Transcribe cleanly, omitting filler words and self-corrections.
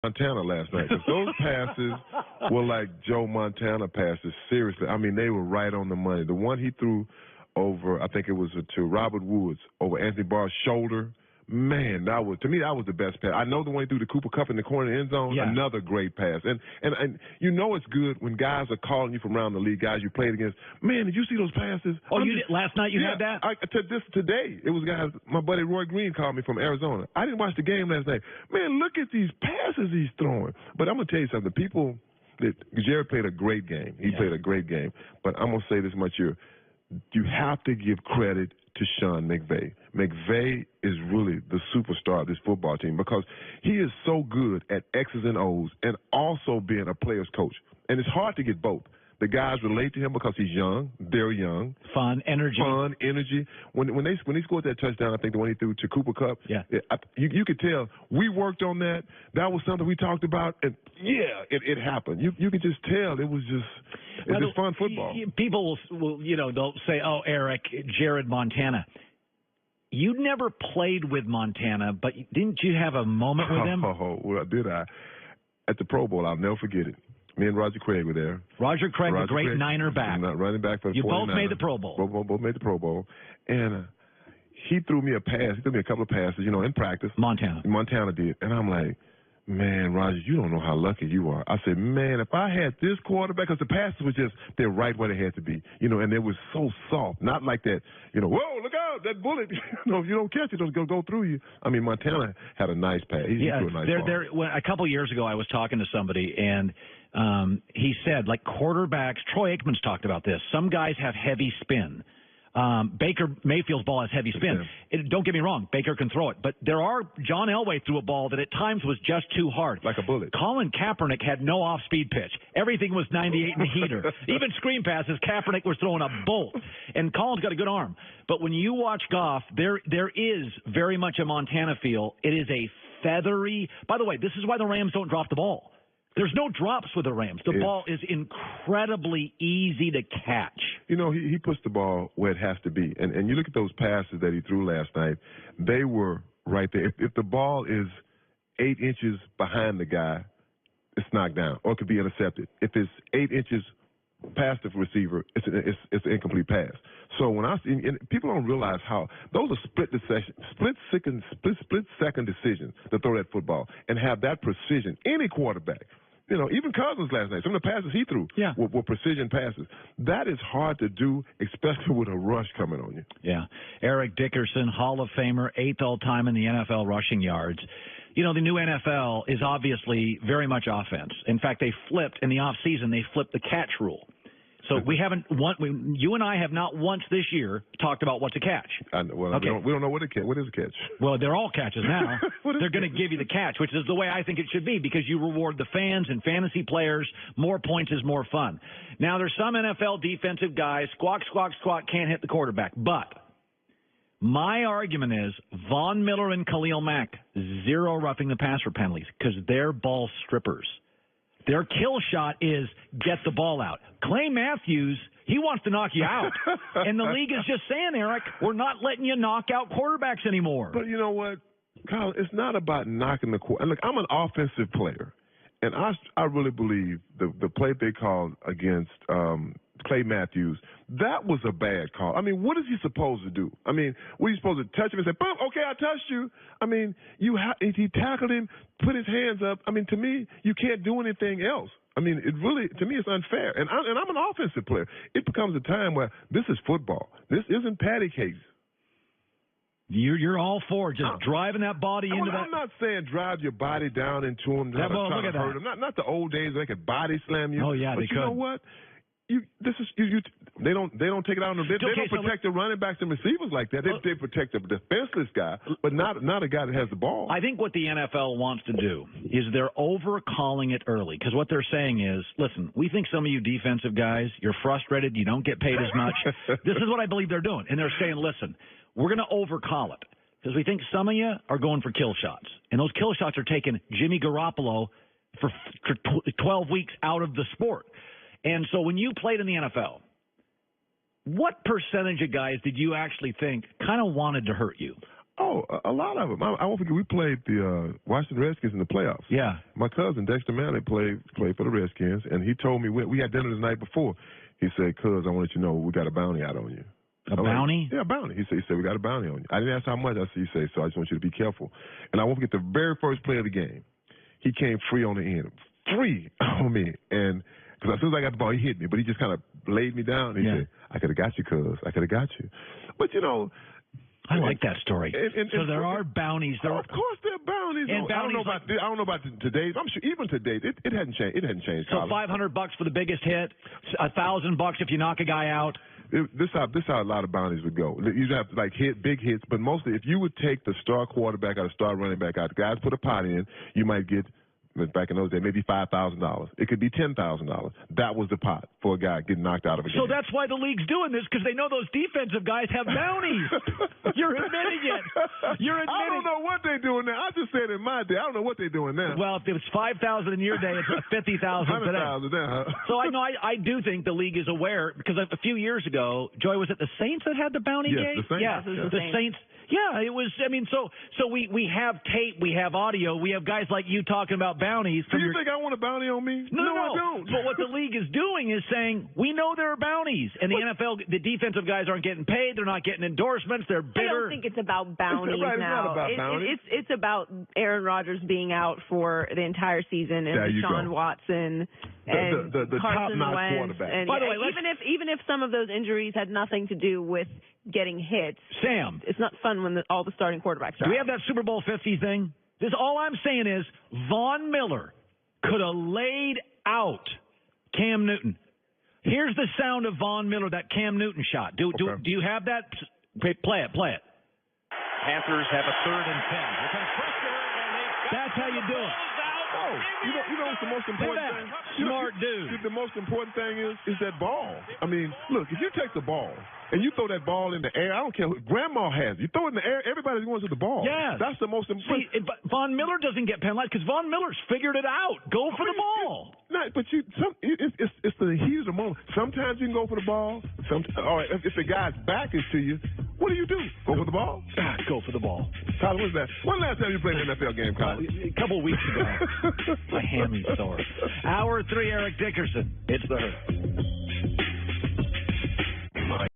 Montana last night. 'Cause those passes were like Joe Montana passes. Seriously, I mean, they were right on the money. The one he threw over, I think it was to Robert Woods over Anthony Barr's shoulder. Man, that was, to me, that was the best pass. I know the one he threw to Cooper Kupp in the corner of the end zone. Yeah. Another great pass. And you know it's good when guys are calling you from around the league, guys you played against. Man, did you see those passes? Oh, you did, last night you had that? Today, it was guys, my buddy Roy Green called me from Arizona. I didn't watch the game last night. Man, look at these passes he's throwing. But I'm going to tell you something. People, Jared played a great game. He played a great game. But I'm going to say this much here. You have to give credit to Sean McVay. McVay is really the superstar of this football team because he is so good at X's and O's and also being a player's coach. And it's hard to get both. The guys relate to him because he's young, very young. Fun, energy. When he scored that touchdown, I think the one he threw to Cooper Kupp, you could tell we worked on that. That was something we talked about, and it happened. You could just tell it was just fun football. People will they'll say, "Oh, Eric, Jared Montana." You never played with Montana, but didn't you have a moment with him? Oh, well, did I? At the Pro Bowl, I'll never forget it. Me and Roger Craig were there. Roger Craig, the great Niner back. Running back for the 49ers. You both made the Pro Bowl. Both made the Pro Bowl. And he threw me a pass. He threw me a couple of passes, in practice. Montana did. And I'm like, man, Roger, you don't know how lucky you are. I said, man, if I had this quarterback, because the passes were they're right where they had to be, and they were so soft. Not like that, whoa, look out, that bullet. If you don't catch it, it's going to go through you. I mean, Montana had a nice pass. He threw a nice ball. A couple of years ago, I was talking to somebody, and he said, like quarterbacks, Troy Aikman's talked about this. Some guys have heavy spin. Baker Mayfield's ball has heavy spin. Don't get me wrong, Baker can throw it. But John Elway threw a ball that at times was just too hard. Like a bullet. Colin Kaepernick had no off-speed pitch. Everything was 98 in the heater. Even screen passes, Kaepernick was throwing a bolt. And Colin's got a good arm. But when you watch Goff, there is very much a Montana feel. It is a feathery. By the way, this is why the Rams don't drop the ball. There's no drops with the Rams. The ball is incredibly easy to catch. He puts the ball where it has to be. And you look at those passes that he threw last night, they were right there. If the ball is 8 inches behind the guy, it's knocked down, or it could be intercepted. If it's 8 inches past the receiver, it's an incomplete pass. So when I see, and people don't realize how those are split second decisions to throw that football and have that precision. Any quarterback. Even Cousins last night, some of the passes he threw were precision passes. That is hard to do, especially with a rush coming on you. Yeah. Eric Dickerson, Hall of Famer, 8th all-time in the NFL rushing yards. The new NFL is obviously very much offense. In fact, they flipped in the offseason, they flipped the catch rule. So you and I have not once this year talked about what's a catch. We don't know what is a catch. Well, they're all catches now. They're going to give you the catch, which is the way I think it should be because you reward the fans and fantasy players. More points is more fun. Now, there's some NFL defensive guys, squawk, can't hit the quarterback. But my argument is Von Miller and Khalil Mack, 0 roughing the passer penalties because they're ball strippers. Their kill shot is get the ball out. Clay Matthews, he wants to knock you out. And the league is just saying, Eric, we're not letting you knock out quarterbacks anymore. But you know what, Kyle, it's not about knocking the quarterback. Look, I'm an offensive player, and I really believe the play they called against Clay Matthews, that was a bad call. I mean, what is he supposed to do? I mean, were you supposed to touch him and say, boom, okay, I touched you? I mean, he tackled him, put his hands up. I mean, to me, you can't do anything else. I mean, to me, it's unfair. And I'm an offensive player. It becomes a time where this is football. This isn't patty cakes. You're all for just driving that body into that. I'm not saying drive your body down into him, try to hurt him. Not the old days where they could body slam you. Oh yeah, but they could. You know what? They don't take it out on them. They don't protect the running backs and receivers like that. They protect the defenseless guy, but not a guy that has the ball. I think what the NFL wants to do is they're over-calling it early because what they're saying is, listen, we think some of you defensive guys, you're frustrated, you don't get paid as much. This is what I believe they're doing. And they're saying, listen, we're going to over-call it because we think some of you are going for kill shots. And those kill shots are taking Jimmy Garoppolo for 12 weeks out of the sport. And so when you played in the NFL, what percentage of guys did you actually think kind of wanted to hurt you? Oh, a lot of them. I won't forget, we played the Washington Redskins in the playoffs. Yeah. My cousin, Dexter Manley, played for the Redskins, and he told me, we had dinner the night before. He said, "Cuz, I want to let you know we got a bounty out on you." A bounty? Like, yeah, a bounty. He said, we got a bounty on you. I didn't ask how much. He said, so I just want you to be careful. And I won't forget the very first play of the game. He came free on the end. Free on me. And because as soon as I got the ball, he hit me. But he just kind of laid me down. And he said, I could have got you, cuz. I could have got you. But, you know. I like that story. So there are bounties. Of course there are bounties. And I don't know about today's. I'm sure even today it hadn't changed. It hadn't changed. So $500 for the biggest hit, $1,000 if you knock a guy out. This how a lot of bounties would go. You have like big hits, but mostly if you would take the star quarterback or the star running back out, the guys put a pot in, you might get. Back in those days, maybe $5,000. It could be $10,000. That was the pot for a guy getting knocked out of a game. So that's why the league's doing this, because they know those defensive guys have bounties. You're admitting it. You're admitting. I don't know what they're doing now. I just said in my day. I don't know what they're doing now. Well, if it was $5,000 in your day, it's $50,000 today. $100,000 now. So I do think the league is aware, because a few years ago, Joy, was it the Saints that had the bounty game? The Saints. Yeah, the Saints. Yeah, it was. I mean, so we have tape, we have audio, we have guys like you talking about bounties. Do you think I want a bounty on me? No, I don't. But what the league is doing is saying, we know there are bounties, and the NFL, the defensive guys aren't getting paid, they're not getting endorsements, they're bitter. I don't think it's about bounties now. It's not about bounties. It's about Aaron Rodgers being out for the entire season, and Deshaun Watson and the Carson top-notch Wentz. quarterback. And by the way, even if some of those injuries had nothing to do with getting hits, Sam, it's not fun when all the starting quarterbacks are do we out. have that Super Bowl 50 thing? All I'm saying is Von Miller could have laid out Cam Newton. Here's the sound of Von Miller, that Cam Newton shot. Do you have that? Play it. Panthers have a 3rd and 10. That's how you do it. Oh, you know what's the most important thing? Smart dude. The most important thing is that ball. I mean, look, if you take the ball and you throw that ball in the air, I don't care who, Grandma has it. You throw it in the air, everybody's going to the ball. Yes. That's the most important. See, Von Miller doesn't get penalized because Von Miller's figured it out. Go for the ball. But it's the heat of the moment. Sometimes you can go for the ball. All right, if the guy's back is to you, what do you do? Go for the ball? Go for the ball. Tyler, what's that? When last time you played an NFL game, Tyler? A couple of weeks ago. My hammy sore. Hour 3, Eric Dickerson. It's the Herd.